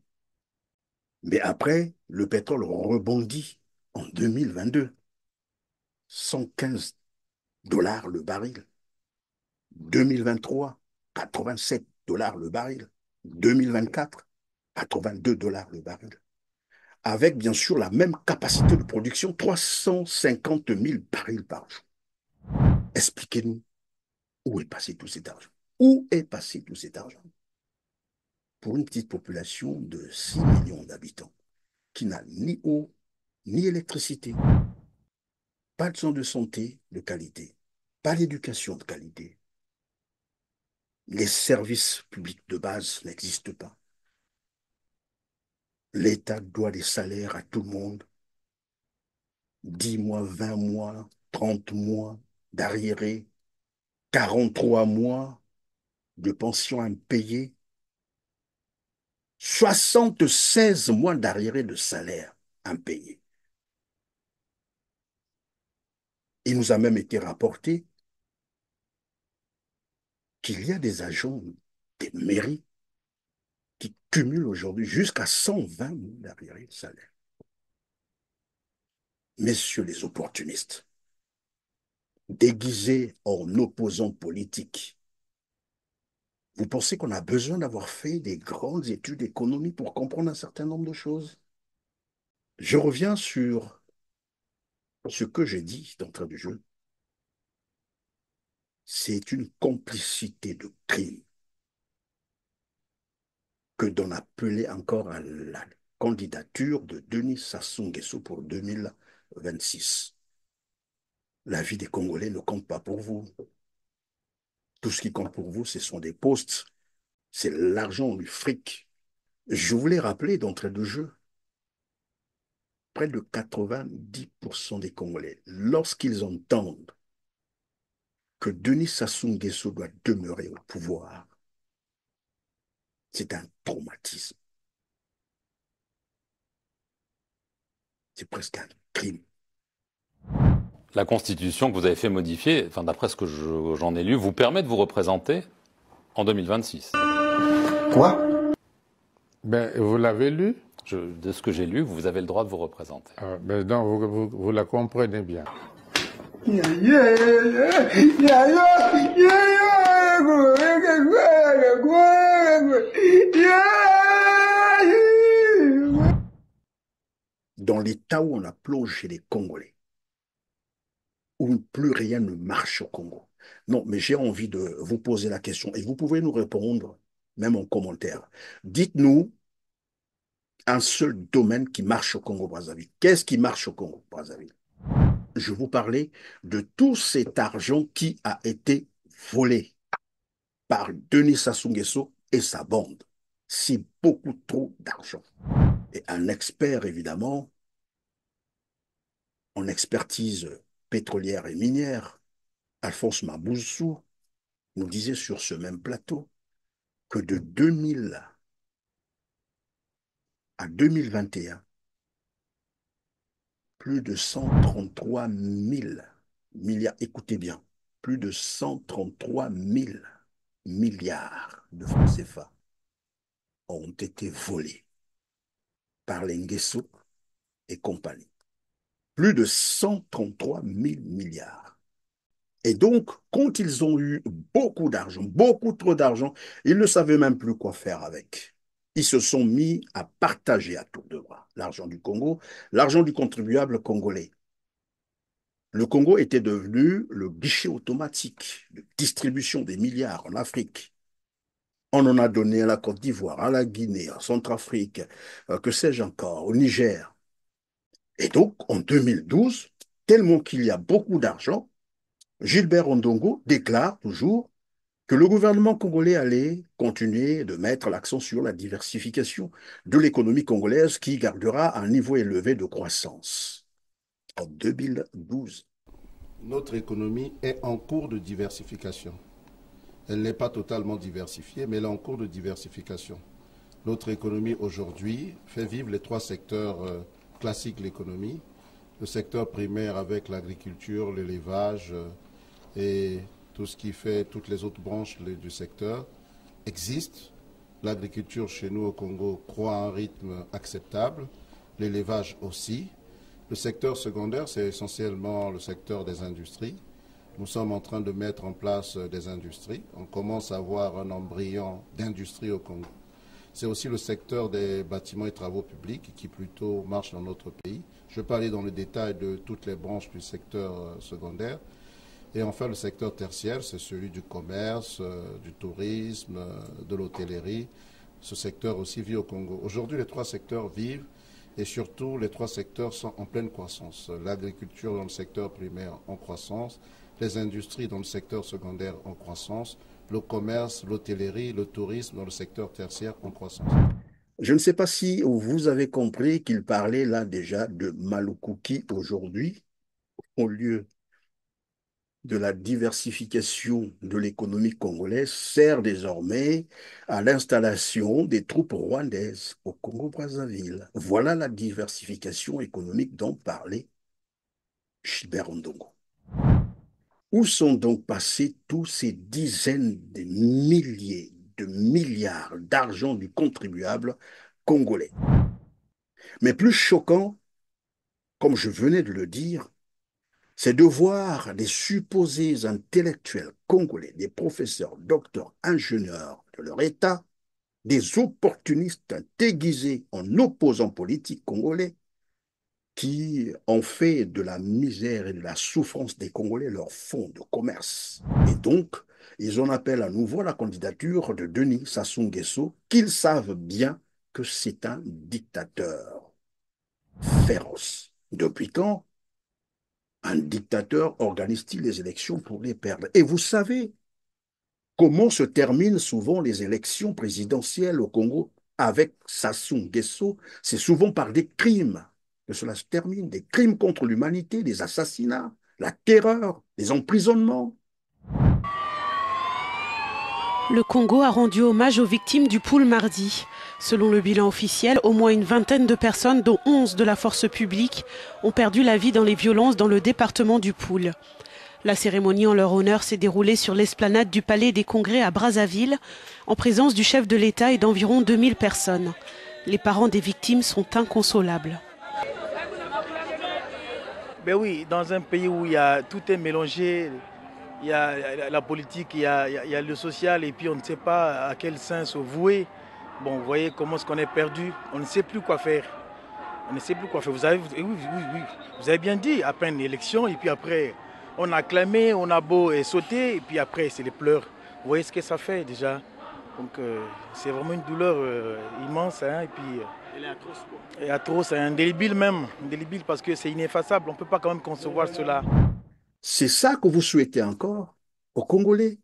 Mais après, le pétrole rebondit en 2022. 115 $ le baril. 2023, 87 $ le baril. 2024, 82 $ le baril. Avec bien sûr la même capacité de production, 350 000 barils par jour. Expliquez-nous, où est passé tout cet argent? Où est passé tout cet argent? Pour une petite population de 6 millions d'habitants, qui n'a ni eau, ni électricité, pas de soins de santé de qualité, pas d'éducation de qualité. Les services publics de base n'existent pas. L'État doit des salaires à tout le monde. 10 mois, 20 mois, 30 mois d'arriérés, 43 mois de pension impayée, 76 mois d'arriérés de salaire impayés. Il nous a même été rapporté qu'il y a des agents des mairies qui cumulent aujourd'hui jusqu'à 120 mois d'arriérés de salaire. Messieurs les opportunistes, déguisés en opposants politiques, vous pensez qu'on a besoin d'avoir fait des grandes études d'économie pour comprendre un certain nombre de choses? Je reviens sur ce que j'ai dit d'entrée du jeu. C'est une complicité de crime que d'en appeler encore à la candidature de Denis Sassou Nguesso pour 2026. La vie des Congolais ne compte pas pour vous. Tout ce qui compte pour vous, ce sont des postes. C'est l'argent, du fric. Je voulais rappeler d'entrée de jeu, près de 90% des Congolais, lorsqu'ils entendent que Denis Sassou Nguesso doit demeurer au pouvoir, c'est un traumatisme. C'est presque un crime. La Constitution que vous avez fait modifier, enfin, d'après ce que j'en ai lu, vous permet de vous représenter en 2026. Quoi? Ben, vous l'avez lu? De ce que j'ai lu, vous avez le droit de vous représenter. Ben donc, vous la comprenez bien. Dans l'état où on a plongé les Congolais, où plus rien ne marche au Congo. Non, mais j'ai envie de vous poser la question et vous pouvez nous répondre, même en commentaire. Dites-nous un seul domaine qui marche au Congo-Brazzaville. Qu'est-ce qui marche au Congo-Brazzaville? Je vous parlais de tout cet argent qui a été volé par Denis Sassou Nguesso et sa bande. C'est beaucoup trop d'argent. Et un expert, évidemment, en expertise pétrolière et minière, Alphonse Maboussou, nous disait sur ce même plateau que de 2000 à 2021, plus de 133 000 milliards, écoutez bien, plus de 133 000 milliards de francs CFA ont été volés par les Nguesso et compagnie. Plus de 133 000 milliards. Et donc, quand ils ont eu beaucoup d'argent, beaucoup trop d'argent, ils ne savaient même plus quoi faire avec. Ils se sont mis à partager à tour de bras l'argent du Congo, l'argent du contribuable congolais. Le Congo était devenu le guichet automatique de distribution des milliards en Afrique. On en a donné à la Côte d'Ivoire, à la Guinée, à Centrafrique, que sais-je encore, au Niger. Et donc, en 2012, tellement qu'il y a beaucoup d'argent, Gilbert Ondongo déclare toujours que le gouvernement congolais allait continuer de mettre l'accent sur la diversification de l'économie congolaise qui gardera un niveau élevé de croissance. En 2012. Notre économie est en cours de diversification. Elle n'est pas totalement diversifiée, mais elle est en cours de diversification. Notre économie aujourd'hui fait vivre les trois secteurs classiques de l'économie. Le secteur primaire avec l'agriculture, l'élevage et tout ce qui fait toutes les autres branches du secteur existe. L'agriculture chez nous au Congo croît à un rythme acceptable, l'élevage aussi. Le secteur secondaire, c'est essentiellement le secteur des industries. Nous sommes en train de mettre en place des industries. On commence à avoir un embryon d'industrie au Congo. C'est aussi le secteur des bâtiments et travaux publics qui plutôt marche dans notre pays. Je ne vais pas aller dans le détail de toutes les branches du secteur secondaire. Et enfin, le secteur tertiaire, c'est celui du commerce, du tourisme, de l'hôtellerie. Ce secteur aussi vit au Congo. Aujourd'hui, les trois secteurs vivent et surtout, les trois secteurs sont en pleine croissance. L'agriculture dans le secteur primaire en croissance, les industries dans le secteur secondaire en croissance, le commerce, l'hôtellerie, le tourisme dans le secteur tertiaire en croissance. Je ne sais pas si vous avez compris qu'il parlait là déjà de Malukuki aujourd'hui, au lieu de la diversification de l'économie congolaise, sert désormais à l'installation des troupes rwandaises au Congo-Brazzaville. Voilà la diversification économique dont parlait Gilbert Ondongo. Où sont donc passés tous ces dizaines de milliers de milliards d'argent du contribuable congolais? Mais plus choquant, comme je venais de le dire, c'est de voir des supposés intellectuels congolais, des professeurs, docteurs, ingénieurs de leur État, des opportunistes déguisés en opposants politiques congolais, qui ont fait de la misère et de la souffrance des Congolais leur fonds de commerce. Et donc, ils en appellent à nouveau la candidature de Denis Sassou Nguesso, qu'ils savent bien que c'est un dictateur féroce. Depuis quand un dictateur organise-t-il les élections pour les perdre? Et vous savez comment se terminent souvent les élections présidentielles au Congo avec Sassou Nguesso? C'est souvent par des crimes que cela se termine, des crimes contre l'humanité, des assassinats, la terreur, des emprisonnements. Le Congo a rendu hommage aux victimes du Poul mardi. Selon le bilan officiel, au moins une vingtaine de personnes, dont 11 de la force publique, ont perdu la vie dans les violences dans le département du Poul. La cérémonie en leur honneur s'est déroulée sur l'esplanade du Palais des Congrès à Brazzaville, en présence du chef de l'État et d'environ 2000 personnes. Les parents des victimes sont inconsolables. Ben oui, dans un pays où tout est mélangé, il y a la politique, il y a le social, et puis on ne sait pas à quel sens se vouer. Bon, vous voyez comment est-ce qu'on est perdu, on ne sait plus quoi faire. On ne sait plus quoi faire. Vous avez bien dit, à peine l'élection, et puis après, on a clamé, on a beau sauter, et puis après, c'est les pleurs. Vous voyez ce que ça fait déjà. Donc c'est vraiment une douleur immense, hein, et puis... Elle est atroce, quoi. Elle est atroce, c'est indélébile même, indélébile parce que c'est ineffaçable, on ne peut pas quand même concevoir cela. C'est ça que vous souhaitez encore aux Congolais?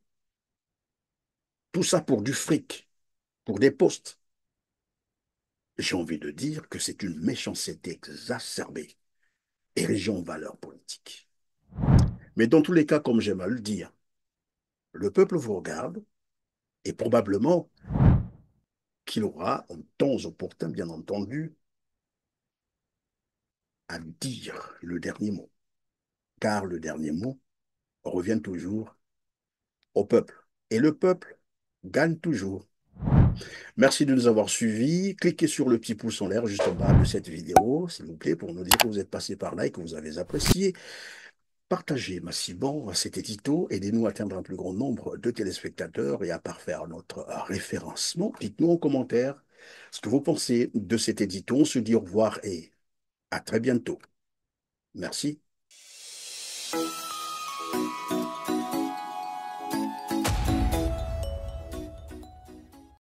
Tout ça pour du fric, pour des postes. J'ai envie de dire que c'est une méchanceté exacerbée, érigée en valeur politique. Mais dans tous les cas, comme j'aime à le dire, le peuple vous regarde et probablement qu'il aura, en temps opportun, bien entendu, à dire le dernier mot. Car le dernier mot revient toujours au peuple. Et le peuple gagne toujours. Merci de nous avoir suivis. Cliquez sur le petit pouce en l'air juste en bas de cette vidéo, s'il vous plaît, pour nous dire que vous êtes passé par là et que vous avez apprécié. Partagez massivement cet édito, aidez-nous à atteindre un plus grand nombre de téléspectateurs et à parfaire notre référencement. Dites-nous en commentaire ce que vous pensez de cet édito. On se dit au revoir et à très bientôt. Merci.